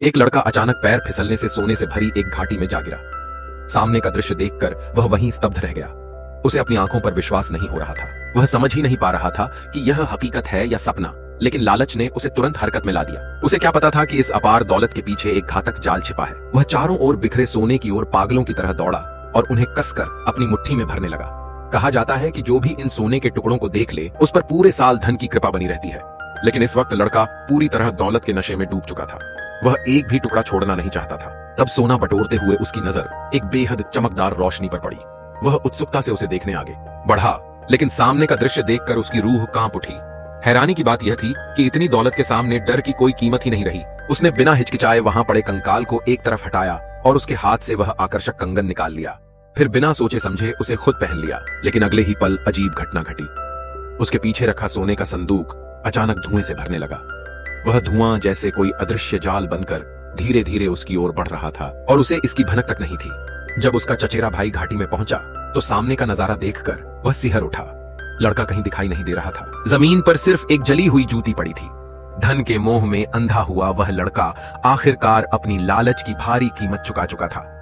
एक लड़का अचानक पैर फिसलने से सोने से भरी एक घाटी में जा गिरा। सामने का दृश्य देखकर वह वहीं स्तब्ध रह गया। उसे अपनी आंखों पर विश्वास नहीं हो रहा था। वह समझ ही नहीं पा रहा था कि यह हकीकत है या सपना, लेकिन लालच ने उसे तुरंत हरकत में ला दिया। उसे क्या पता था कि इस अपार दौलत के पीछे एक घातक जाल छिपा है। वह चारों ओर बिखरे सोने की ओर पागलों की तरह दौड़ा और उन्हें कसकर अपनी मुट्ठी में भरने लगा। कहा जाता है कि जो भी इन सोने के टुकड़ों को देख ले, उस पर पूरे साल धन की कृपा बनी रहती है। लेकिन इस वक्त लड़का पूरी तरह दौलत के नशे में डूब चुका था। वह एक भी टुकड़ा छोड़ना नहीं चाहता था। तब सोना बटोरते हुए उसकी नजर एक बेहद चमकदार रोशनी पर पड़ी। वह उत्सुकता से उसे देखने आगे बढ़ा, लेकिन सामने का दृश्य देखकर उसकी रूह कांप उठी। हैरानी की बात यह थी कि इतनी दौलत के सामने डर की कोई कीमत ही नहीं रही। उसने बिना हिचकिचाए वहां पड़े कंकाल को एक तरफ हटाया और उसके हाथ से वह आकर्षक कंगन निकाल लिया। फिर बिना सोचे समझे उसे खुद पहन लिया। लेकिन अगले ही पल अजीब घटना घटी। उसके पीछे रखा सोने का संदूक अचानक धुएं से भरने लगा। वह धुआं जैसे कोई अदृश्य जाल बनकर धीरे धीरे उसकी ओर बढ़ रहा था और उसे इसकी भनक तक नहीं थी। जब उसका चचेरा भाई घाटी में पहुंचा तो सामने का नजारा देखकर वह सिहर उठा। लड़का कहीं दिखाई नहीं दे रहा था। जमीन पर सिर्फ एक जली हुई जूती पड़ी थी। धन के मोह में अंधा हुआ वह लड़का आखिरकार अपनी लालच की भारी कीमत चुका चुका था।